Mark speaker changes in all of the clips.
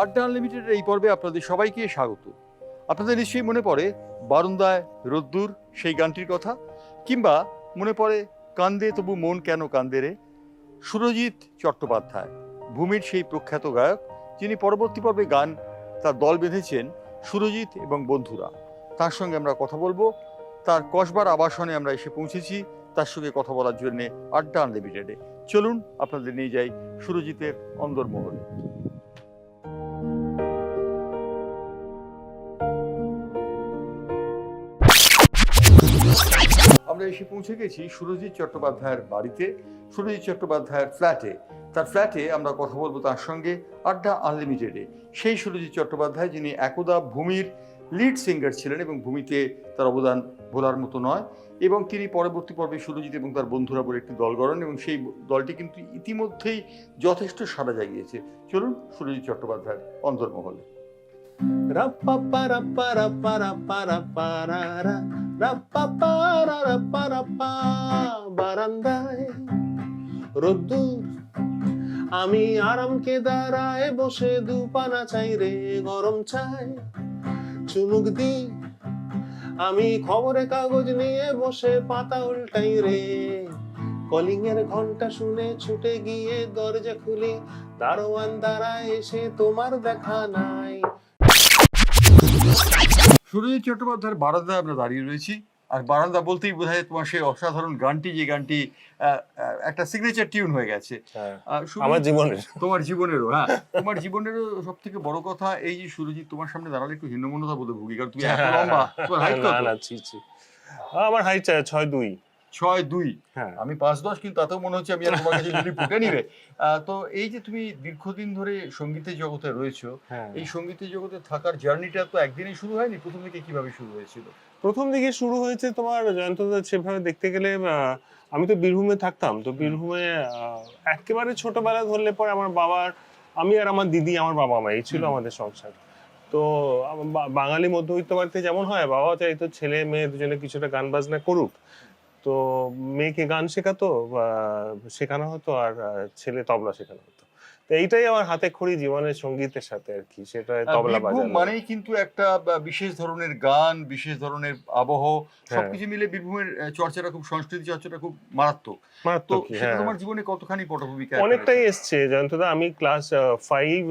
Speaker 1: আড্ডা আনলিমিটেডের এই পর্বে আপনাদের সবাইকে স্বাগত। আপনাদের নিশ্চয়ই মনে পড়ে বারান্দায় রোদ্দুর সেই গানটির কথা, কিংবা মনে পড়ে কান্দে তবু মন কেন কান্দে রে। সুরজিৎ চট্টোপাধ্যায়, ভূমির সেই প্রখ্যাত গায়ক, যিনি পরবর্তী পর্বে গান তার দল বেঁধেছেন সুরজিৎ এবং বন্ধুরা। তার সঙ্গে আমরা কথা বলবো। তার কসবার আবাসনে আমরা এসে পৌঁছেছি তার সঙ্গে কথা বলার জন্য আড্ডা আনলিমিটেডে। চলুন আপনাদের নিয়ে যাই সুরজিতের অন্দরমহলে। আমরা এসে পৌঁছে গেছি সুরজিৎ চট্টোপাধ্যায়ের বাড়িতে, সুরজিৎ চট্টোপাধ্যায়ের ফ্ল্যাটে। তার ফ্ল্যাটে আমরা কথা বলবো তার সঙ্গে আড্ডা আনলিমিটেডে। সেই সুরজিৎ চট্টোপাধ্যায় যিনি একদা ভূমির লিড সিঙ্গার ছিলেন এবং ভূমিতে তার অবদান ভোলার মতো নয়, এবং তিনি পরবর্তী পর্বে সুরজিৎ এবং তার বন্ধুরা বলে একটি দল গড়েন এবং সেই দলটি কিন্তু ইতিমধ্যেই যথেষ্ট সাড়া জাগিয়েছে। চলুন সুরজিৎ চট্টোপাধ্যায়ের অন্তর্মহলে।
Speaker 2: বারান্দায় রোদ্দুর, আমি আরামকে দাঁড়ায় বসে দুপানা চাই রে, গরম চাই চুমুক দি, আমি খবরের কাগজ নিয়ে বসে পাতা উল্টাই রে, কলিং এর ঘন্টা শুনে ছুটে গিয়ে দরজা খুলি, দারোয়ান দাঁড়ায় এসে তোমার দেখা নাই।
Speaker 1: সুরজিৎ চট্টোপাধ্যায়ের বারান্দায় আমরা দাঁড়িয়ে রয়েছি, আর বারান্দা বলতেই বোধ হয় তোমার সেই অসাধারণ গানটি, যে গানটি একটা সিগনেচার টিউন হয়ে গেছে
Speaker 2: আমার জীবনের,
Speaker 1: তোমার জীবনেরও। হ্যাঁ, তোমার জীবনেরও সব থেকে বড় কথা এই যে সুরজিৎ তোমার সামনে দাঁড়ালে একটু হীনমন্যতা বোধ ভুগি, কারণ তুমি এত লম্বা। তোমার হাইট কত?
Speaker 2: আমার হাইট 6'2".
Speaker 1: 6'2".
Speaker 2: হ্যাঁ,
Speaker 1: আমি 5'10", কিন্তু তাতেও মনে হচ্ছে আমি আর তোমার কাছে যদি ফুটে নিবে। তো এই যে তুমি দীর্ঘদিন ধরে সঙ্গীতের জগতে রয়েছো, এই সঙ্গীতের জগতে থাকার জার্নিটা তো একদিনেই শুরু হয়নি। প্রথম দিকে কিভাবে শুরু হয়েছিল?
Speaker 2: প্রথম দিকে শুরু হয়েছে তোমার জয়ন্তদা, সেভাবে দেখতে গেলে আমি তো বীরভূমে থাকতাম। তো বীরভূমে একেবারে ছোটবেলা ধরলে পরে আমার বাবার, আমি আর আমার দিদি, আমার বাবা মা, এই ছিল আমাদের সংসার। তো বাঙালি মধ্যবিত্ত বাড়িতে যেমন হয়, বাবা চাইতো ছেলে মেয়ে দুজনে কিছুটা গান বাজনা করুক। তো মেয়েকে গান শেখানো হতো, আর ছেলে তবলা শেখানো হতো। তো এইটাই আমার হাতে খড়ি জীবনের সঙ্গীতের সাথে আর কি, সেটা তবলা বাজানো
Speaker 1: মানেই কিন্তু একটা বিশেষ ধরনের গান, বিশেষ ধরনের আবহ, সবকিছু মিলে বীরভূমের চর্চাটা খুব, সংস্কৃতি চর্চাটা খুব মারাত্মক। তো সেটা তোমার জীবনে কতখানি পটভূমিকা?
Speaker 2: অনেকটাই এসছে জয়ন্তদা। আমি ক্লাস 5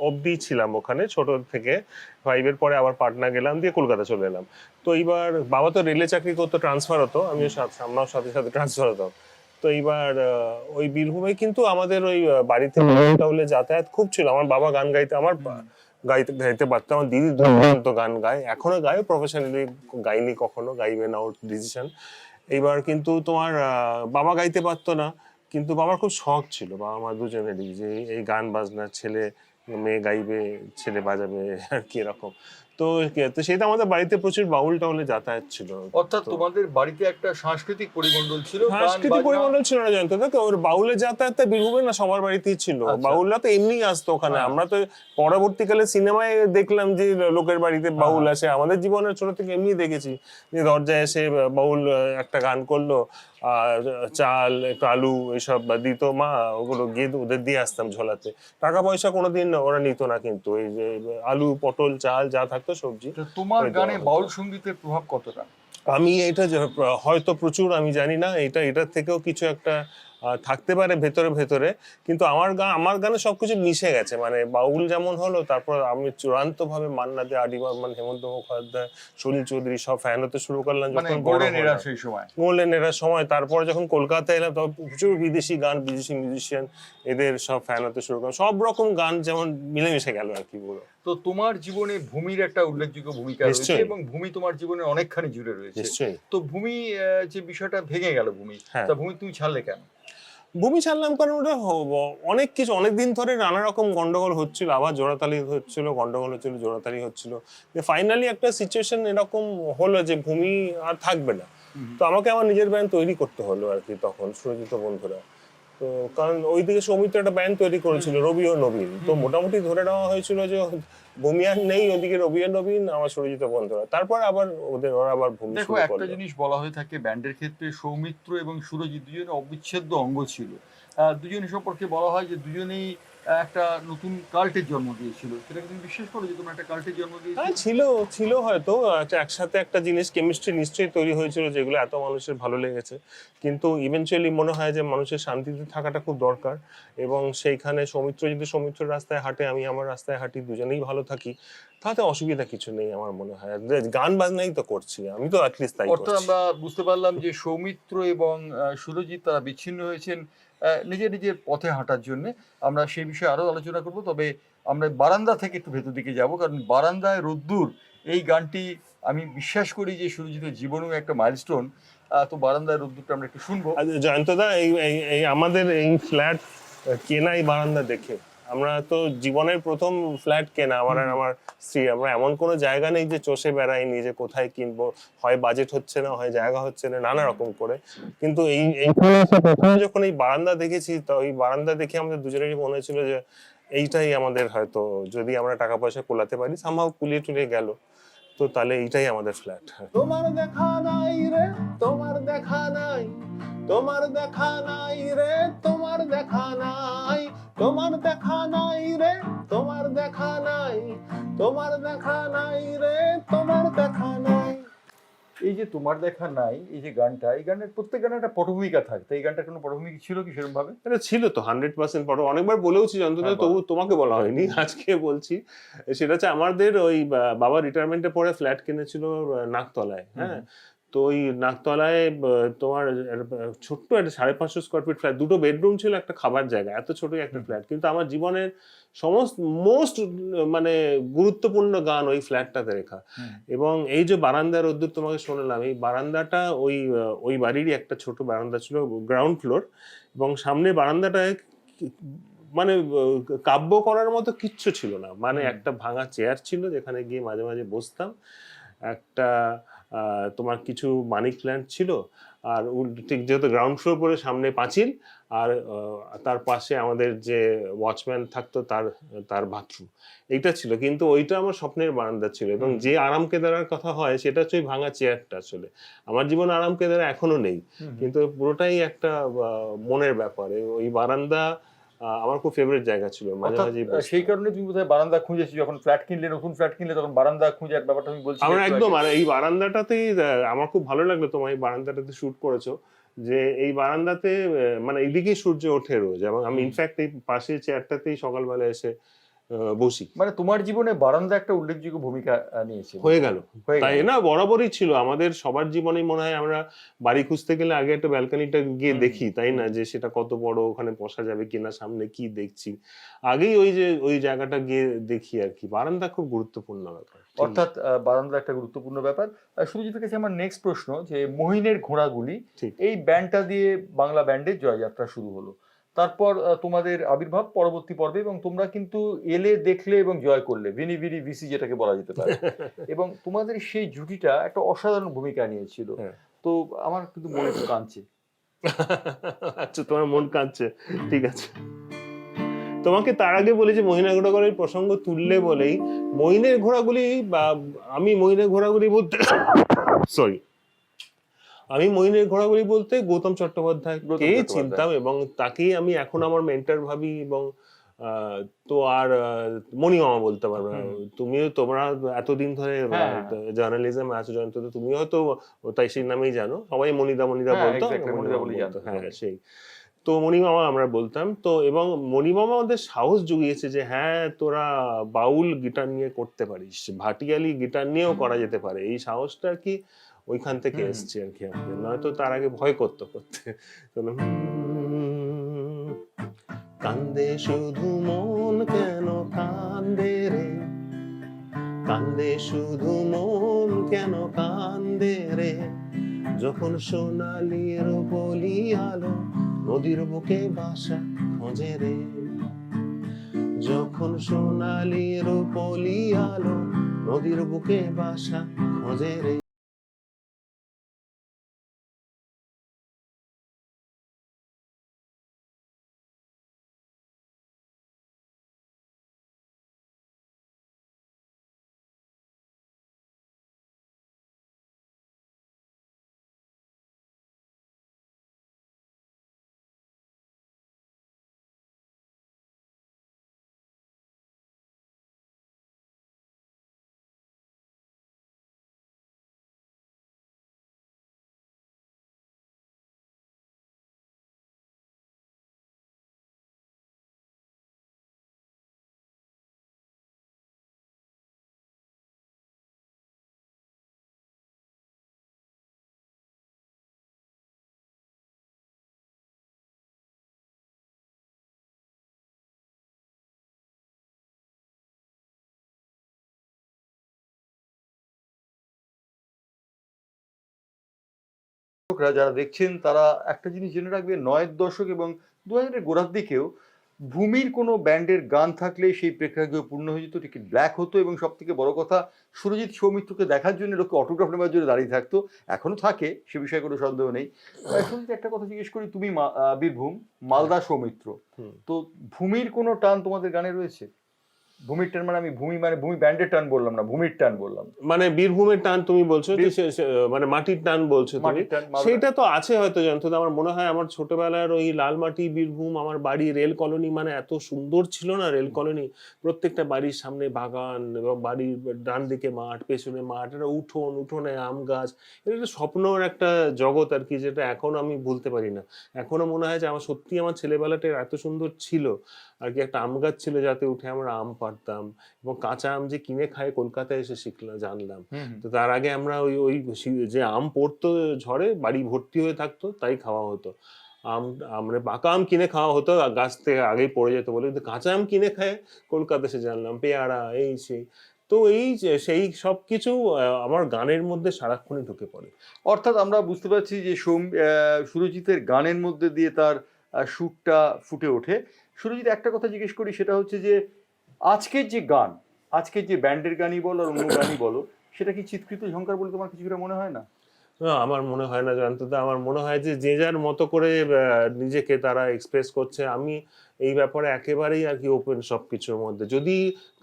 Speaker 2: অবধি ছিলাম ওখানে, ছোট থেকে। 5 এর পরে আবার পাটনা গেলাম, দিয়ে কলকাতা চলে এলাম। তো এইবার বাবা তো রেলে চাকরি করতো, ট্রান্সফার হতো, আমিও আমরাও সাথে সাথে ট্রান্সফার হতাম। তো এইবার ওই বীরভূমে কিন্তু আমাদের ওই বাড়িতে হলে যাতায়াত খুব ছিল। আমার বাবা গান গাইতে, আমার গাইতে পারতো, আমার দিদি দুর্দান্ত গান গায়, এখনো গায়, প্রফেশনালি গাইনি কখনো, গাইবে না, ওর ডিসিশন। এইবার কিন্তু তোমার বাবা গাইতে পারতো না, কিন্তু বাবার খুব শখ ছিল, বাবা মা দুজনেরই, যে এই গান বাজনা, ছেলে মেয়ে গাইবে, ছেলে বাজাবে আর কি এরকম। তো সেটা আমাদের বাড়িতে প্রচুর বাউল টাউলে যাতায়াত ছিল।
Speaker 1: অর্থাৎ তোমাদের বাড়িতে একটা সাংস্কৃতিক পরিমণ্ডল ছিল।
Speaker 2: সাংস্কৃতিক পরিমণ্ডল ছিল না জয়ন্তদা, ওর বাউলের যাতায়াতটা বীরভূমে না সবার বাড়িতেই ছিল। বাউলরা তো এমনি আসতো ওখানে। আমরা তো পরবর্তীকালে সিনেমায় দেখলাম যে লোকের বাড়িতে বাউল আসে, আমাদের জীবনের ছোট থেকে এমনি দেখেছি যে দরজায় এসে বাউল একটা গান করলো, চাল একটু আলু এসব দিত মা, ওগুলো গিয়ে ওদের দিয়ে আসতাম ঝোলাতে। টাকা পয়সা কোনোদিন ওরা নিত না, কিন্তু এই যে আলু পটল চাল যা থাকতো সবজি।
Speaker 1: তোমার গানে বাউল সঙ্গীতের প্রভাব কতটা?
Speaker 2: আমি এটা হয়তো প্রচুর, আমি জানি না, এটার থেকেও কিছু একটা থাকতে পারে ভেতরে ভেতরে, কিন্তু আমার গানে সবকিছু মিশে গেছে। মানে বাউল যেমন হলো, তারপর আমি চূড়ান্ত ভাবে মান্না দে, আদি বর্মন, হেমন্ত মুখোপাধ্যায়, সলিল চৌধুরী সব ফ্যান হতে শুরু করলাম যখন গোল্ডেন এরার সময়। তারপরে যখন কলকাতায় এলাম, তখন প্রচুর বিদেশি গান, বিদেশি মিউজিশিয়ান, এদের সব ফ্যান হতে শুরু করলাম। সব রকম গান যেমন মিলেমিশে গেল আর কি বলো।
Speaker 1: তো তোমার জীবনে ভূমির একটা উল্লেখযোগ্য ভূমিকা রয়েছে, এবং ভূমি তোমার জীবনে অনেকখানি জুড়ে রয়েছে। তো ভূমি যে বিষয়টা ভেঙে গেল, ভূমি, তা ভূমি তুমি ছাড়লে কেন?
Speaker 2: ভূমি ছাড়লাম কারণ ওটা অনেক কিছু, অনেকদিন ধরে নানা রকম গন্ডগোল হচ্ছিল, আবার জোড়াতালি হচ্ছিল, গন্ডগোল হচ্ছিল, জোড়াতালি হচ্ছিল। ফাইনালি একটা সিচুয়েশন এরকম হলো যে ভূমি আর থাকবে না। তো আমাকে আমার নিজের ব্যান্ড তৈরি করতে হলো আর কি তখন, সুরজিৎ বন্ধুরা। তো কারণ ওইদিকে সৌমিত্র একটা ব্যান্ড তৈরি করেছিল, রবি ও নবীন। তো মোটামুটি ধরে নেওয়া হয়েছিল যে ভূমি আর নেই, ওদিকে রবি আর নবীন, আমার সুরজিৎ বন্ধুরা। তারপর আবার ওরা আবার ভূমি।
Speaker 1: দেখো, একটা জিনিস বলা হয়ে থাকে ব্যান্ডের ক্ষেত্রে, সৌমিত্র এবং সুরজিৎ দুজনে অবিচ্ছেদ্য অঙ্গ ছিল। দুজনের সম্পর্কে বলা হয় যে দুজনেই একটা নতুন কাল্টের জন্ম দিয়েছিল, সেটাকে তুমি বিশ্বাস করো যে তোমরা একটা কাল্টের জন্ম
Speaker 2: হ্যাঁ,
Speaker 1: দিয়েছিল?
Speaker 2: ছিল ছিল হয়তো একসাথে একটা জিনিস কেমিস্ট্রি নিশ্চয়ই তৈরি হয়েছিল যেগুলো এত মানুষের ভালো লেগেছে, কিন্তু ইভেনচুয়ালি মনে হয় যে মানুষের শান্তিতে থাকাটা খুব দরকার। এবং সেইখানে সৌমিত্র যদি সৌমিত্র রাস্তায় হাঁটে, আমি আমার রাস্তায় হাঁটি, দুজনেই ভালো থাকি, তাতে অসুবিধা কিছু নেই আমার মনে হয়। আর গান বাজনাই তো করছি, আমি তো অ্যাটলিস্ট তাই
Speaker 1: অর্থাৎ
Speaker 2: করছি।
Speaker 1: আমরা বুঝতে পারলাম যে সৌমিত্র এবং সুরজিৎ তারা বিচ্ছিন্ন হয়েছেন নিজের নিজের পথে হাঁটার জন্য। আমরা সেই বিষয়ে আরও আলোচনা করব, তবে আমরা বারান্দা থেকে একটু ভেতর দিকে যাব, কারণ বারান্দায় রোদ্দুর এই গানটি আমি বিশ্বাস করি যে সুরজিতের জীবনেও একটা মাইলস্টোন। তো বারান্দায় রোদ্দুরটা আমরা একটু শুনবো।
Speaker 2: আর জয়ন্তদা, এই এই- এই আমাদের এই ফ্ল্যাট কেনাই বারান্দা দেখে। আমরা তো জীবনের প্রথম ফ্ল্যাট কেনা, আমার আর আমার স্ত্রী। আমরা এমন কোনো জায়গা নেই যে চষে বেড়াইনি যে কোথায় কিনবো, হয় বাজেট হচ্ছে না, হয় জায়গা হচ্ছে না, নানা রকম করে। কিন্তু এইখানে এসে প্রথমে যখন এই বারান্দা দেখেছি, তো এই বারান্দা দেখে আমাদের দুজনেরই মনে হয়েছিল যে এইটাই আমাদের, হয়তো যদি আমরা টাকা পয়সা কুলাতে পারি, সামহাও কুলিয়ে টুলিয়ে গেল, তো তাহলে এইটাই আমাদের ফ্ল্যাট। তোমার দেখা নাই রে, তোমার দেখা নাই, তোমার দেখা নাই রে, তোমার দেখা নাই, তোমার দেখা নাই রে, তোমার দেখা নাই, তোমার দেখা নাই রে, তোমার দেখা নাই।
Speaker 1: এই যে তোমার দেখা নাই, এই যে গানটা, এই গানের প্রত্যেক গানে একটা পটভূমিকা থাকতো, এই গানটার কোনো পটভূমিকা ছিল কি সেরকম ভাবে?
Speaker 2: এটা ছিল তো 100% পড়ো, অনেকবার বলেওছি অন্তত,
Speaker 1: হ্যাঁ,
Speaker 2: তবু
Speaker 1: বলো।
Speaker 2: তোমাকে বলা হয়নি, আজকে বলছি। সেটা হচ্ছে আমাদের ওই বাবা রিটায়ারমেন্টে পরে ফ্ল্যাট কিনেছিল নাকতলায়, হ্যাঁ। তো ওই নাকতলায় তোমার ছোট্ট একটা 550 স্কোয়ার ফিট ফ্ল্যাট, দুটো বেডরুম ছিল, একটা খাবার জায়গা, এত ছোট একটা ফ্ল্যাট, কিন্তু আমার জীবনের সমস্ত মোস্ট মানে গুরুত্বপূর্ণ গান ওই ফ্ল্যাটটাতে রেখা। এবং এই যে বারান্দার রোদ্দুর তোমাকে শোনালাম, এই বারান্দাটা ওই বাড়িরই একটা ছোট বারান্দা ছিল, গ্রাউন্ড ফ্লোর। এবং সামনে বারান্দাটায় মানে কাব্য করার মতো কিচ্ছু ছিল না, মানে একটা ভাঙা চেয়ার ছিল যেখানে গিয়ে মাঝে মাঝে বসতাম, একটা তোমার কিছু মানি প্ল্যান্ট ছিল, আর ঠিক যেহেতু গ্রাউন্ড ফ্লোর পরে সামনে পাঁচিল, আর তার পাশে আমাদের যে ওয়াচম্যান থাকতো তার তার বাথরুম, এইটা ছিল। কিন্তু ওইটা আমার স্বপ্নের বারান্দা ছিল, এবং যে আরাম কেদারার কথা হয় সেটা হচ্ছে ওই ভাঙা চেয়ারটা। আসলে আমার জীবনে আরাম কেদারা এখনো নেই, কিন্তু পুরোটাই একটা মনের ব্যাপারে। ওই বারান্দা আমার খুব ফেভারিট জায়গা ছিল, মাঝে
Speaker 1: অর্থাৎ
Speaker 2: মাঝে
Speaker 1: সেই কারণে তুমি বোধহয় বারান্দা খুঁজেছি, যখন ফ্ল্যাট কিনলে, নতুন ফ্ল্যাট কিনলে, তখন বারান্দা খুঁজে এক ব্যাপারটা তুমি বলছিলে
Speaker 2: আমরা
Speaker 1: একটু
Speaker 2: একদম,
Speaker 1: আগে।
Speaker 2: আর এই বারান্দাটাতেই আমার খুব ভালো লাগলো তোমার এই বারান্দাটাতে শুট করেছো, যে এই বারান্দাতে মানে এইদিকেই সূর্য ওঠে রোজ, এবং আমি ইনফ্যাক্ট এই পাশের চেয়ারটাতেই সকালবেলা এসে বসি।
Speaker 1: মানে তোমার জীবনে বারান্দা একটা উল্লেখযোগ্য ভূমিকা নিয়েছে
Speaker 2: হয়ে গেল,
Speaker 1: হয়ে
Speaker 2: তাই
Speaker 1: গেল।
Speaker 2: না? বরাবরই ছিল আমাদের সবার জীবনেই মনে হয়। আমরা বাড়ি খুঁজতে গেলে আগে একটা ব্যালকনিটা গিয়ে দেখি, তাই না, যে সেটা কত বড়, ওখানে বসা যাবে কিনা, সামনে কি দেখছি, আগেই ওই যে ওই জায়গাটা গিয়ে দেখি আর কি। বারান্দা খুব গুরুত্বপূর্ণ ব্যাপার।
Speaker 1: অর্থাৎ বারান্দা একটা গুরুত্বপূর্ণ ব্যাপার। সুরজিতের কাছে আমার নেক্সট প্রশ্ন, যে মহিনের ঘোড়াগুলি,
Speaker 2: ঠিক।
Speaker 1: এই ব্যান্ডটা দিয়ে বাংলা ব্যান্ডের জয়যাত্রা শুরু হলো। তারপর তোমাদের আবির্ভাব পরবর্তী পর্বে, এবং তোমরা কিন্তু এলে, দেখলে এবং জয় করলে, ভিনি ভিনি ভিসি যেটাকে বলা যেতে পারে। এবং তোমাদের সেই জুটিটা একটা অসাধারণ ভূমিকা নিয়েছিল।
Speaker 2: হ্যাঁ।
Speaker 1: তো আমার কিন্তু মনে একটু কাঁদছে।
Speaker 2: আচ্ছা, তোমার মন কাঁদছে, ঠিক আছে। তোমাকে তার আগে বলি যে মহিনের ঘোড়াগুলির প্রসঙ্গ তুললে বলেই, মহিনের ঘোড়াগুলি বা আমি মহিনের ঘোড়াগুলি বলতে সরি, আমি মহিনের ঘোড়াগুলি বলতে গৌতম চট্টোপাধ্যায়কে চিনতাম, এবং তাকেই আমি এখন আমার মেন্টর ভাবি। এবং তো আর মণিমামা বলতে পারবে। তুমিও, তোমরা এতদিন ধরে জার্নালিজম আছো জয়ন্ত, তুমিও হয়তো তাই সেই নামেই জানো, সবাই মনিদা মনিদা বলতো, হ্যাঁ সেই। তো মণিমামা আমরা বলতাম তো। এবং মণিমামা আমাদের সাহস জুগিয়েছে যে হ্যাঁ, তোরা বাউল গিটার নিয়ে করতে পারিস, ভাটিয়ালি গিটার নিয়েও করা যেতে পারে। এই সাহসটা আর কি ওইখান থেকে এসছে আর কি আমাদের, নয়তো তার আগে ভয় করতে করতে। কান্দে শুধু মন কেন কান্দে রে, কান্দে শুধু মন কেন কান্দে রে, যখন সোনালি রূপলি আলো নদীর বুকে বাসা খোঁজে রে, যখন সোনালি রূপলি আলো নদীর বুকে বাসা খোঁজে রে।
Speaker 1: দর্শকরা যারা দেখছেন তারা একটা জিনিস জেনে রাখবে, 90-এর দশক এবং 2000-এর গোড়ার দিকেও ভূমির কোনো ব্যান্ডের গান থাকলে সেই প্রেক্ষাগৃহ পূর্ণ হয়ে যেত, টিকিট ব্ল্যাক হতো, এবং সব থেকে বড় কথা সুরজিৎ সৌমিত্রকে দেখার জন্য লোকে অটোগ্রাফ নেওয়ার জন্য দাঁড়িয়ে থাকতো। এখনো থাকে, সে বিষয়ে কোনো সন্দেহ নেই। সুরজিৎ, একটা কথা জিজ্ঞেস করি, তুমি বীরভূম, মালদা সৌমিত্র, তো ভূমির কোনো টান তোমাদের গানে রয়েছে? ভূমির টান মানে আমি ভূমি মানে ভূমি ব্যান্ডের টান বললাম না, ভূমির টান বললাম।
Speaker 2: মানে বীরভূমের টান তুমি বলছো, যে মানে মাটির টান বলছো তুমি,
Speaker 1: মাটির টান, মালদা।
Speaker 2: সেটা তো আছে হয়তো যন্ত্রণা। আমার মনে হয় আমার ছোটবেলার ওই লালমাটি বীরভূম, আমার বাড়ি রেল কলোনি, মানে এত সুন্দর ছিল না রেল কলোনি, প্রত্যেকটা বাড়ির সামনে বাগান এবং বাড়ির ডান দিকে মাঠ, পেছনে মাঠ, এটা উঠোন, উঠোনে আম গাছ, এটা একটা স্বপ্নর একটা জগৎ আর কি, যেটা এখন আমি ভুলতে পারি না। এখনো মনে হয় যে আমার সত্যি আমার ছেলেবেলাটা এত সুন্দর ছিল আর কি। একটা আম গাছ ছিল যাতে উঠে আমরা আম পাড়তাম, এবং কাঁচা আম যে কিনে খায় কলকাতায় এসে জানলাম। তো তার আগে আমরা ওই ওই যে আম পড়তো ঝড়ে, বাড়ি ভর্তি হয়ে থাকতো, তাই খাওয়া হতো। আমরা পাকা আম কিনে খাওয়া হতো, গাছ থেকে আগেই পড়ে যেত বলে, কিন্তু কাঁচা আম কিনে খায় কলকাতা এসে জানলাম, পেয়ারা এই সেই। তো এই যে সেই সব কিছু আমার গানের মধ্যে সারাক্ষণই ঢুকে পড়ে।
Speaker 1: অর্থাৎ আমরা বুঝতে পারছি যে সুরজিতের গানের মধ্যে দিয়ে তার সুরটা ফুটে ওঠে। সুরজিৎ, একটা কথা জিজ্ঞেস করি, সেটা হচ্ছে যে আজকের যে গান, আজকের যে ব্যান্ডের গানই বলো আর অন্য গানই বলো, সেটা কি চিৎকৃত ঝংকার বলে তোমার কিছুটা মনে হয় না?
Speaker 2: না, আমার মনে হয় না জানতো। আমার মনে হয় যে যে যার মতো করে নিজেকে তারা এক্সপ্রেস করছে। আমি এই ব্যাপারে একেবারেই আর কি ওপেন সবকিছুর মধ্যে। যদি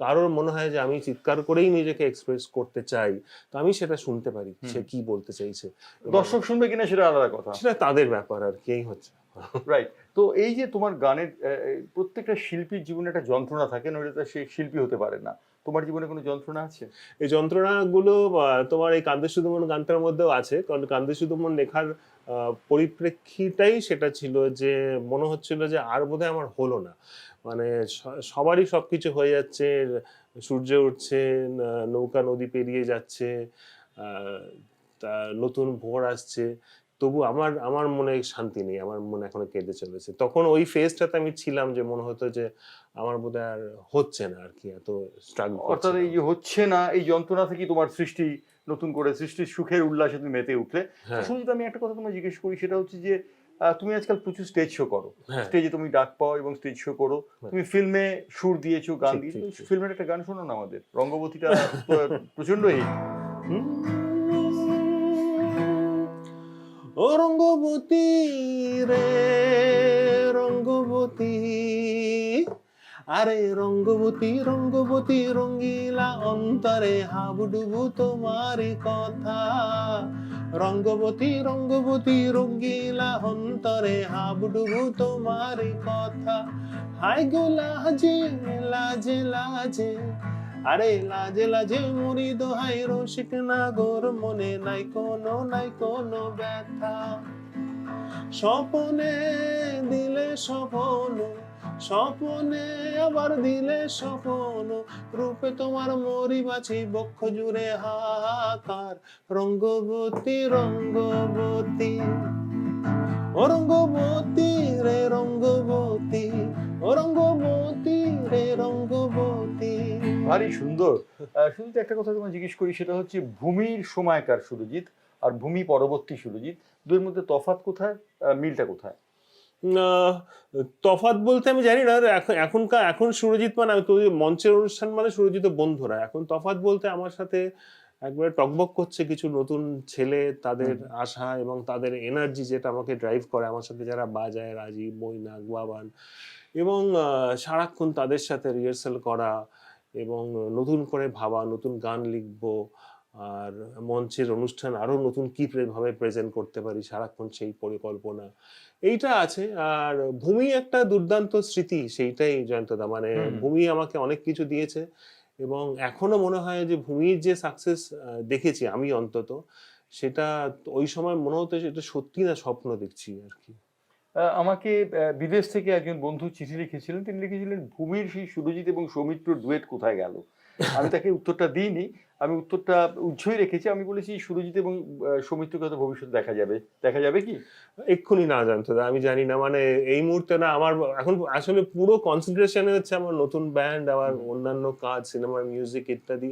Speaker 2: কারোর মনে হয় যে আমি চিৎকার করেই নিজেকে এক্সপ্রেস করতে চাই, তো আমি সেটা শুনতে পারি সে কি বলতে চাইছে।
Speaker 1: দর্শক শুনবে কিনা সেটা আলাদা কথা,
Speaker 2: সেটা তাদের ব্যাপার আর কি, এই হচ্ছে।
Speaker 1: রাইট। তো এই যে তোমার গানের প্রত্যেকটা শিল্পীর জীবনে একটা যন্ত্রণা থাকে, নইলে তো সে শিল্পী হতে পারে না। তোমার জীবনে কোনো যন্ত্রণা আছে?
Speaker 2: এই যন্ত্রণাগুলো তোমার এই কান্দে শুধু মন গানটার মধ্যেও আছে, কারণ কান্দে শুধু মন লেখার পরিপ্রেক্ষিটাই সেটা ছিল যে মনে হচ্ছিল যে আর বোধহয় আমার হলো না। মানে সবারই সবকিছু হয়ে যাচ্ছে, সূর্য উঠছে, নৌকা নদী পেরিয়ে যাচ্ছে, তা নতুন ভোর আসছে, তবু আমার আমার মনে শান্তি নেই, আমার মনে এখনো কেঁদে চলেছে। তখন ওই ফেজটাতে আমি ছিলাম যে মনে হতো যে আমার বোধহয় আর হচ্ছে না আর কি, এত স্ট্রাগল করছি।
Speaker 1: অর্থাৎ এই যে হচ্ছে না, এই যন্ত্রণা থেকে তোমার সৃষ্টি, নতুন করে সৃষ্টির সুখের উল্লাসে তুমি মেতে উঠলে। শুধু আমি একটা কথা তোমায় জিজ্ঞেস করি, সেটা হচ্ছে যে তুমি আজকাল প্রচুর স্টেজ শো করো, স্টেজে তুমি ডাক পাও এবং স্টেজ শো করো, তুমি ফিল্মে সুর দিয়েছো, গান দিয়েছো। ফিল্মের একটা গান শোনো না আমাদের, রঙ্গবতীটা প্রচন্ড হিট।
Speaker 2: ও রঙ্গবতী রে রঙ্গবতী, আরে রঙ্গবতী রঙ্গবতী, রঙ্গিলা অন্তরে হাবুডুবু তোমার কথা। রঙ্গবতী রঙ্গবতী, রঙ্গিলা অন্তরে হাবুডুবু তোমার কথা। হাই গো লাজে লাজে লাজে, আরে লাজে লাজে মরি দোহাই রসিক নাগর, মনে নাই কোনো ব্যথা। স্বপনে দিলে স্বপন, স্বপনে আবার দিলে স্বপন, রূপে তোমার মরি বাছি বক্ষ জুড়ে হাহাকার। রঙ্গবতী রঙ্গবতী, ও রঙ্গবতী রে রঙ্গবতী, ও রঙ্গবতী রে রঙ্গবতী।
Speaker 1: ভারী সুন্দর। শুধু একটা কথা তোমায় জিজ্ঞেস করি, সেটা হচ্ছে ভূমির সময়কার সুরজিৎ আর ভূমি পরবর্তী সুরজিৎ, দুইয়ের মধ্যে তফাৎ কোথায়, মিলটা কোথায়?
Speaker 2: তফাৎ বলতে আমি জানি না। এখন সুরজিৎ মানে আমি তো মঞ্চের অনুষ্ঠান মানে সুরজিৎ বন্ধুরা। এখন তফাৎ বলতে আমার সাথে একবারে টকবক করছে কিছু নতুন ছেলে, তাদের আশা এবং তাদের এনার্জি যেটা আমাকে ড্রাইভ করে, আমার সাথে যারা বাজায়, রাজীব, মৈনাক, বাবান, এবং সারাক্ষণ তাদের সাথে রিহার্সাল করা এবং নতুন করে ভাবা নতুন গান লিখবো, আর মঞ্চের অনুষ্ঠান আরো নতুন কি ভাবে প্রেজেন্ট করতে পারি, সারাক্ষণ সেই পরিকল্পনা এইটা আছে। আর ভূমি একটা দুর্দান্ত স্মৃতি, সেইটাই জয়ন্তদা। মানে ভূমি আমাকে অনেক কিছু দিয়েছে, এবং এখনো মনে হয় যে ভূমির যে সাকসেস দেখেছি আমি অন্তত, সেটা ওই সময় মনে হতো এটা সত্যি না স্বপ্ন দেখছি আর কি।
Speaker 1: আমাকে বিদেশ থেকে একজন বন্ধু চিঠি লিখেছিলেন, তিনি লিখেছিলেন ভূমির সেই সুরজিৎ এবং সৌমিত্র ডুয়েট কোথায় গেল। আমি তাকে উত্তরটা দিইনি, আমি উত্তরটা উজ্জ্বই রেখেছি। আমি বলেছি সৌরজিৎ এবং সৌমিত্রকে হয়তো ভবিষ্যতে দেখা যাবে কি
Speaker 2: এক্ষুনি না জানতো, আমি জানি না, মানে এই মুহূর্তে না। আমার এখন আসলে পুরো কনসেন্ট্রেশনে হচ্ছে আমার নতুন ব্যান্ড, আমার অন্যান্য কাজ, সিনেমার মিউজিক ইত্যাদি,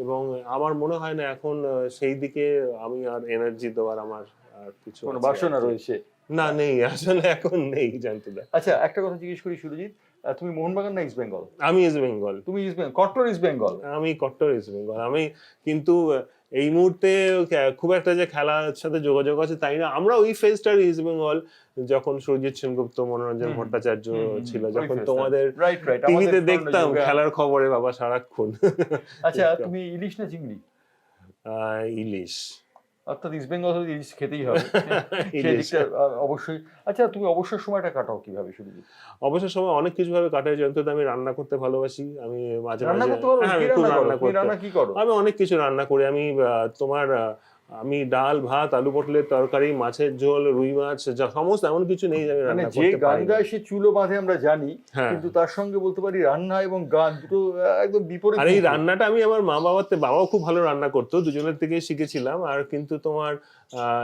Speaker 2: এবং আমার মনে হয় না এখন সেই দিকে আমি আর এনার্জি দেওয়ার আমার আর কিছু
Speaker 1: কোনো
Speaker 2: আছে
Speaker 1: বাসনা
Speaker 2: আর কি।
Speaker 1: রয়েছে?
Speaker 2: না, নেই আসলে, এখন নেই জানতুদা।
Speaker 1: আচ্ছা, একটা কথা জিজ্ঞেস করি সুরজিৎ, তুমি মোহনবাগান না ইস্ট বেঙ্গল?
Speaker 2: আমি ইস্ট বেঙ্গল।
Speaker 1: তুমি ইস্ট বেঙ্গল, কট্টর ইস্ট বেঙ্গল?
Speaker 2: আমি কট্টর ইস্ট বেঙ্গল। আমি কিন্তু এই মুহূর্তে খুব একটা যে খেলার সাথে যোগাযোগ আছে তাই না। আমরা ওই ফেজটার ইস্ট বেঙ্গল যখন সুরজিৎ সেনগুপ্ত, মনোরঞ্জন ভট্টাচার্য ছিল, যখন তোমাদের
Speaker 1: রাইট রাইট,
Speaker 2: টিভিতে দেখতাম খেলার খবরে বাবা সারাক্ষণ।
Speaker 1: আচ্ছা, তুমি ইলিশ না চিংড়ি?
Speaker 2: ইলিশ।
Speaker 1: অর্থাৎ ইস্ট বেঙ্গল হলে ইলিশ খেতেই হবে, সেই
Speaker 2: ইলিশ।
Speaker 1: দিকটা অবশ্যই। আচ্ছা, তুমি অবসর সময়টা কাটাও কিভাবে সুরজিৎ?
Speaker 2: অবসর সময় অনেক কিছু ভাবে কাটাই, যন্ত্রতে আমি রান্না করতে ভালোবাসি। আমি মাঝে
Speaker 1: রান্না
Speaker 2: মাঝে
Speaker 1: করতে পারো?
Speaker 2: হ্যাঁ,
Speaker 1: কি
Speaker 2: আমি খুব
Speaker 1: রান্না করো
Speaker 2: রান্না
Speaker 1: তুমি?
Speaker 2: করতে,
Speaker 1: রান্না কি করো?
Speaker 2: আমি অনেক কিছু রান্না করি। আমি আমি ডাল ভাত আলু পটলের তরকারি মাছের ঝোল রুই মাছ সমস্ত, এমন কিছু নেই যে আমি
Speaker 1: মানে
Speaker 2: রান্না
Speaker 1: যে
Speaker 2: করতে
Speaker 1: গান
Speaker 2: পারি না।
Speaker 1: গায় সে চুলো বাঁধে আমরা জানি,
Speaker 2: হ্যাঁ।
Speaker 1: কিন্তু তার সঙ্গে বলতে পারি রান্না এবং গান দুটো একদম বিপরীত।
Speaker 2: আর এই রান্নাটা আমি আমার বাবাও খুব ভালো রান্না করতো, দুজনের থেকে শিখেছিলাম। আর কিন্তু তোমার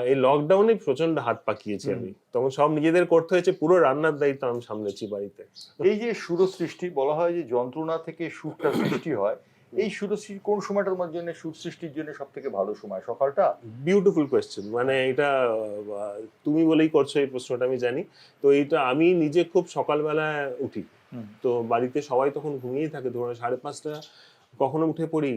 Speaker 2: এই লকডাউনে প্রচন্ড হাত পাকিয়েছি আমি, তখন সব নিজেদের করতে হয়েছে, পুরো রান্নার দায়িত্ব আমি সামলেছি বাড়িতে।
Speaker 1: এই যে সুর সৃষ্টি, বলা হয় যে যন্ত্রণা থেকে সুরটা সৃষ্টি হয়, এই সুর সৃষ্টি কোন সময়টা তোমার জন্য সুর সৃষ্টির জন্য সব থেকে ভালো সময়? সকালটা?
Speaker 2: বিউটিফুল কোয়েশ্চেন, মানে এটা তুমি বলেই করছো এই প্রশ্নটা, আমি জানি। তো এইটা আমি নিজে খুব সকালবেলায় উঠি, তো বাড়িতে সবাই তখন ঘুমিয়েই থাকে, ধরো 5:30, কখনো উঠে পড়ি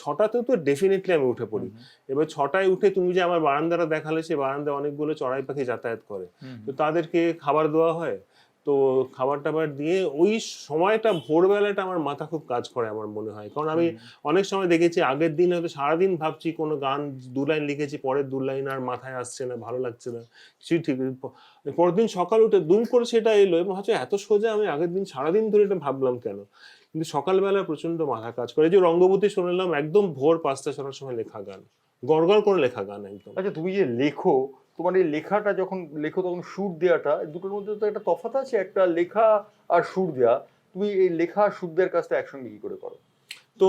Speaker 2: 6টাতেও তো ডেফিনেটলি আমি উঠে পড়ি। এবার 6টায় উঠে তুমি যে আমার বারান্দাটা দেখালে, সে বারান্দায় অনেকগুলো চড়াই পাখি যাতায়াত করে, তো তাদেরকে খাবার দেওয়া হয়। তো খাবার টাবার দিয়ে ওই সময়টা ভোরবেলাটা আমার মাথা খুব কাজ করে আমার মনে হয়, কারণ আমি অনেক সময় দেখেছি আগের দিন হয়তো সারাদিন ভাবছি কোনো গান 2 লাইন লিখেছি, পরের 2 লাইন আর মাথায় আসছে না, ভালো লাগছে না, কিছুই ঠিক। পরের দিন সকাল উঠে দুম করে সেটা এলো এবং হচ্ছে এত সোজা, আমি আগের দিন সারাদিন ধরে এটা ভাবলাম কেন। কিন্তু সকালবেলা প্রচন্ড মাথা কাজ করে। যে রঙ্গবতী শুনলাম একদম ভোর 5টা-6টার সময় লেখা গান, গড়গড় করে লেখা গান একদম।
Speaker 1: আচ্ছা, তুমি যে লেখো, তোমার এই লেখাটা যখন লেখো তখন সুর দেওয়াটা, দুটোর মধ্যে তো একটা তফাৎ আছে, একটা লেখা আর সুর দেওয়া। তুমি এই লেখা আর সুর দেওয়ার কাজটা একসঙ্গে কি করে করো?
Speaker 2: তো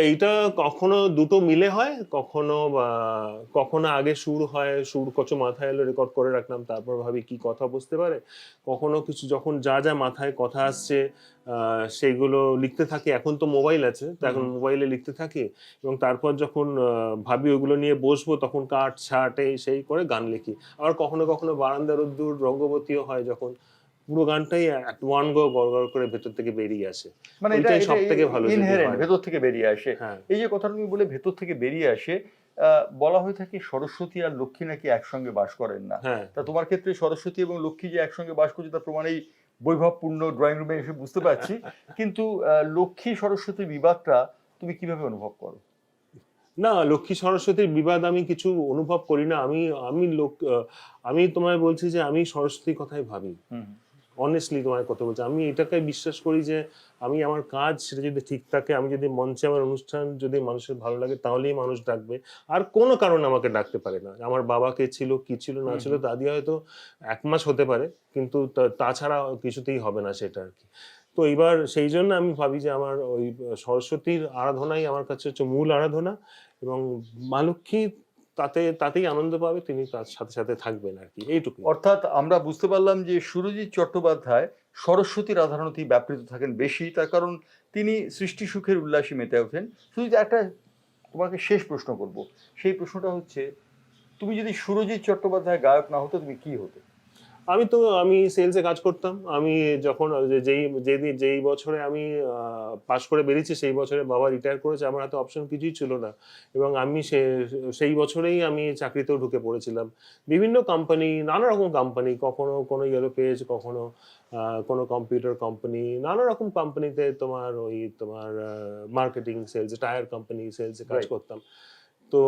Speaker 2: এইটা কখনো দুটো মিলে হয়, কখনো আগে সুর হয়, সুর কত মাথায় এলো রেকর্ড করে রাখলাম, তারপর ভাবি কি কথা বুঝতে পারে। কখনো কিছু যখন যা যা মাথায় কথা আসছে সেইগুলো লিখতে থাকি। এখন তো মোবাইল আছে, তো এখন মোবাইলে লিখতে থাকি, এবং তারপর যখন ভাবি ওগুলো নিয়ে বসবো তখন কাট ছাটে সেই করে গান লিখি। আবার কখনো কখনো বারান্দার রোদ্দুর রঙ্গবতীও হয়, যখন পুরো গানটাই ওয়ান গো গড়গড় করে ভেতর থেকে বেরিয়ে আসে,
Speaker 1: মানে
Speaker 2: ওইটাই সব থেকে ভালো
Speaker 1: ইনহেরেন্ট, ভেতর থেকে বেরিয়ে আসে।
Speaker 2: হ্যাঁ।
Speaker 1: এই যে কথাটা তুমি বলে ভেতর থেকে বেরিয়ে আসে, বলা হয়ে থাকে সরস্বতী আর লক্ষ্মী নাকি একসঙ্গে বাস করেন না।
Speaker 2: হ্যাঁ।
Speaker 1: তা তোমার ক্ষেত্রে সরস্বতী এবং লক্ষ্মী যে একসঙ্গে বাস করছে তার প্রমাণ এই বৈভবপূর্ণ ড্রয়িং রুমে এসে বুঝতে পারছি। কিন্তু লক্ষ্মী সরস্বতীর বিবাদটা তুমি কিভাবে অনুভব করো?
Speaker 2: না, লক্ষ্মী সরস্বতীর বিবাদ আমি কিছু অনুভব করি না। আমি তোমায় বলছি যে আমি সরস্বতীর কথাই ভাবি, অনেস্টলি তোমার কথা বলছি। আমি এটাকে বিশ্বাস করি যে আমি আমার কাজ সেটা যদি ঠিক থাকে, আমি যদি মঞ্চে আমার অনুষ্ঠান যদি মানুষের ভালো লাগে তাহলেই মানুষ ডাকবে, আর কোনো কারণে আমাকে ডাকতে পারে না। আমার বাবাকে ছিল কি ছিল না ছিল দাদি হয়তো 1 মাস হতে পারে, কিন্তু তাছাড়া কিছুতেই হবে না সেটা আর কি। তো এবার সেই জন্য আমি ভাবি যে আমার ওই সরস্বতীর আরাধনাই আমার কাছে হচ্ছে মূল আরাধনা, এবং মা লক্ষ্মী তাতেই আনন্দ পাবে, তিনি তার সাথে সাথে থাকবেন আর কি, এইটুকু।
Speaker 1: অর্থাৎ আমরা বুঝতে পারলাম যে সুরজিৎ চট্টোপাধ্যায় সরস্বতীর আরাধনাতেই ব্যাপৃত থাকেন বেশি, তার কারণ তিনি সৃষ্টি সুখের উল্লাসে মেতে ওঠেন। সুরজিৎ, একটা তোমাকে শেষ প্রশ্ন করব, সেই প্রশ্নটা হচ্ছে, তুমি যদি সুরজিৎ চট্টোপাধ্যায় গায়ক না হতো তুমি কি হতে?
Speaker 2: আমি সেলসে কাজ করতাম। আমি যখন যেই বছরে আমি পাশ করে বেরিয়েছি সেই বছরে বাবা রিটায়ার করেছে, আমার হাতে অপশন কিছুই ছিল না, এবং আমি সেই বছরেই আমি চাকরিতেও ঢুকে পড়েছিলাম। বিভিন্ন কোম্পানি, নানা রকম কোম্পানি, কখনো কোনো ইয়েলো পেজ, কখনো কোনো কম্পিউটার কোম্পানি, নানা রকম কোম্পানিতে তোমার মার্কেটিং সেলস, টায়ার কোম্পানি সেলসে কাজ করতাম। তো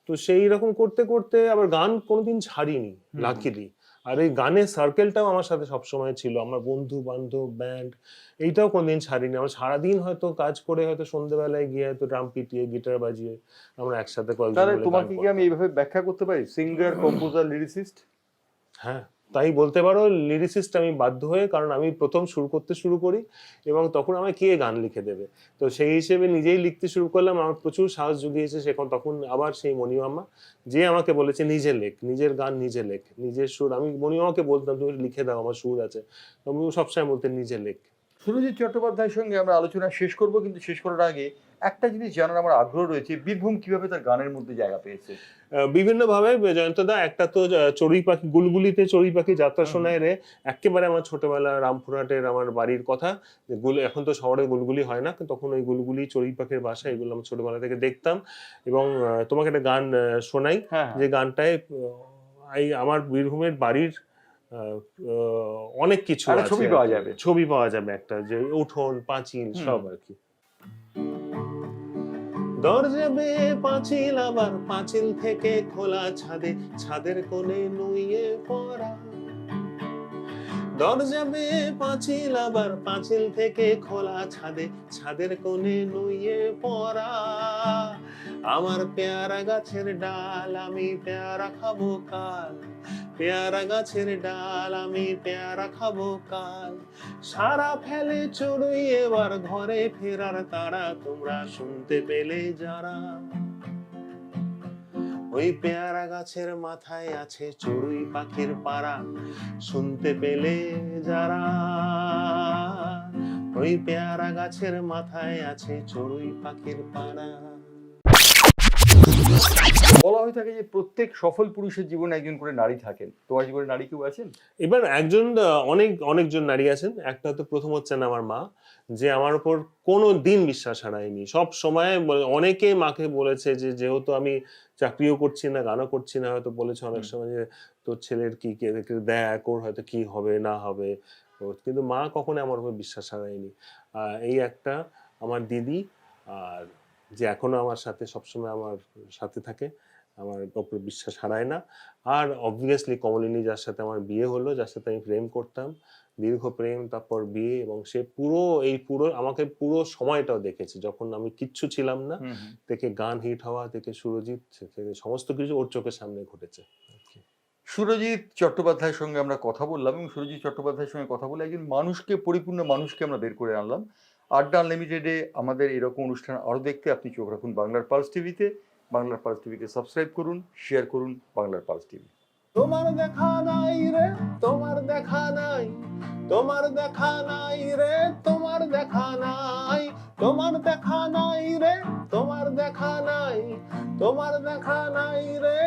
Speaker 2: তো সেই রকম করতে করতে আবার গান কোনোদিন ছাড়িনি লাকিলি। আর এই গানের সার্কেলটাও আমার সাথে সবসময় ছিল, আমার বন্ধু বান্ধব ব্যান্ড, এইটাও কোনোদিন ছাড়িনি। আমরা সারাদিন হয়তো কাজ করে হয়তো সন্ধ্যেবেলায় গিয়ে হয়তো ড্রাম পিটিয়ে গিটার বাজিয়ে আমরা একসাথে
Speaker 1: তাহলে তোমাকে কি আমি এইভাবে ব্যাখ্যা করতে পারি, সিঙ্গার, কম্পোজার, লিরিসিস্ট?
Speaker 2: হ্যাঁ, তাই বলতে পারো। লিরিসিস্ট আমি বাধ্য হয়ে, কারণ আমি প্রথম সুর করতে শুরু করি এবং তখন আমায় কে গান লিখে দেবে, তো সেই হিসেবে নিজেই লিখতে শুরু করলাম। আমার প্রচুর সাহস জুগিয়েছে তখন আবার সেই মণিমামা, যে আমাকে বলেছে নিজে লেখ, নিজের গান নিজে লেখ, নিজের সুর। আমি মণিমামাকে বলতাম তুমি লিখে দাও, আমার সুর আছে, আমি সবসময় বলতেন নিজে লেখ।
Speaker 1: সুরজিৎ চট্টোপাধ্যায়ের সঙ্গে আমরা আলোচনা শেষ করব, কিন্তু শেষ করার আগে একটা জিনিস জানার আমার আগ্রহ রয়েছে, বীরভূম কিভাবে তার গানের মধ্যে জায়গা পেয়েছে?
Speaker 2: বিভিন্ন ভাবে জয়ন্তদা, একটা তো চড়ুই পাখি, গুলগুলিতে চড়ুই পাখি যাত্রা শোনায় রে, একেবারে আমার ছোটবেলা রামপুরহাটের আমার বাড়ির কথা। এখন তো শহরে গুলগুলি হয় না, কিন্তু তখন ওই গুলগুলি, চড়ুই পাখির বাসা, এগুলো আমি ছোটবেলা থেকে দেখতাম। এবং তোমাকে একটা গান শোনাই,
Speaker 1: হ্যাঁ,
Speaker 2: যে গানটায় এই আমার বীরভূমের বাড়ির অনেক কিছু
Speaker 1: একটা
Speaker 2: আছে,
Speaker 1: ছবি পাওয়া যাবে।
Speaker 2: ছবি পাওয়া যাবে, একটা যে উঠোন পাঁচিল সব আর কি। দরজা বেয়ে পাঁচিল, আবার পাঁচিল থেকে খোলা ছাদে, ছাদের কোণে নুইয়ে পড়া। দরজা বেয়ে পাঁচিল, আবার পাঁচিল থেকে খোলা ছাদে, ছাদের কোণে নুইয়ে পড়া। আমার পেয়ারা গাছের ডাল, আমি পেয়ারা খাবো কাল। পেয়ারা গাছের ডাল, আমি পেয়ারা খাবো কাল। সারা ফেলে চড়ুই এবার ঘরে ফেরার তারা, তোমরা শুনতে পেলে যারা। ওই পেয়ারা গাছের মাথায় আছে চড়ুই পাখির পাড়া, শুনতে পেলে যারা। ওই পেয়ারা গাছের মাথায় আছে চড়ুই পাখির পাড়া।
Speaker 1: বলা হয়ে থাকে যে প্রত্যেক সফল পুরুষের জীবনে একজন করে নারী থাকেন, তোমার জীবনে নারী কেউ আছেন?
Speaker 2: এবার একজন অনেকজন নারী আছেন। একটা তো প্রথম হচ্ছেন আমার মা, যে আমার উপর কোনো দিন বিশ্বাস হারায়নি। সব সময় অনেকে মাকে বলেছে যে, যেহেতু আমি চাকরিও করছি না, গানও করছি না, হয়তো বলেছে অনেক সময় যে তোর ছেলের কি দেখ, ওর হয়তো কি হবে না হবে। কিন্তু মা কখনো আমার উপর বিশ্বাস হারায়নি। এই একটা আমার দিদি, আর যে এখনো আমার সাথে সবসময় আমার সাথে থাকে, আমার উপরে বিশ্বাস হারায় না। আর অবভিয়াসলি কমলিনী, যার সাথে আমার বিয়ে হলো, যার সাথে আমি প্রেম করতাম, দীর্ঘ প্রেম, তারপর বিয়ে, এবং সে পুরো আমাকে পুরো সময়টাও দেখেছে, যখন আমি কিচ্ছু ছিলাম না, থেকে গান হিট হওয়া, থেকে সুরজিৎ, থেকে সমস্ত কিছু ওর চোখের সামনে ঘটেছে।
Speaker 1: সুরজিৎ চট্টোপাধ্যায়ের সঙ্গে আমরা কথা বললাম, এবং সুরজিৎ চট্টোপাধ্যায়ের সঙ্গে কথা বলে একজন মানুষকে, পরিপূর্ণ মানুষকে আমরা বের করে আনলাম। আড্ডা আনলিমিটেডে আমাদের এরকম অনুষ্ঠান আরও দেখতে আপনি চোখ রাখুন বাংলার পালস টিভিতে। বাংলার পালস টিভিকে সাবস্ক্রাইব করুন, শেয়ার করুন। বাংলার পালস টিভি।
Speaker 2: তোমার দেখা নাই রে, তোমার দেখা নাই, তোমার দেখা নাই রে, তোমার দেখা নাই, তোমার দেখা নাই রে, তোমার দেখা নাই, তোমার দেখা নাই রে,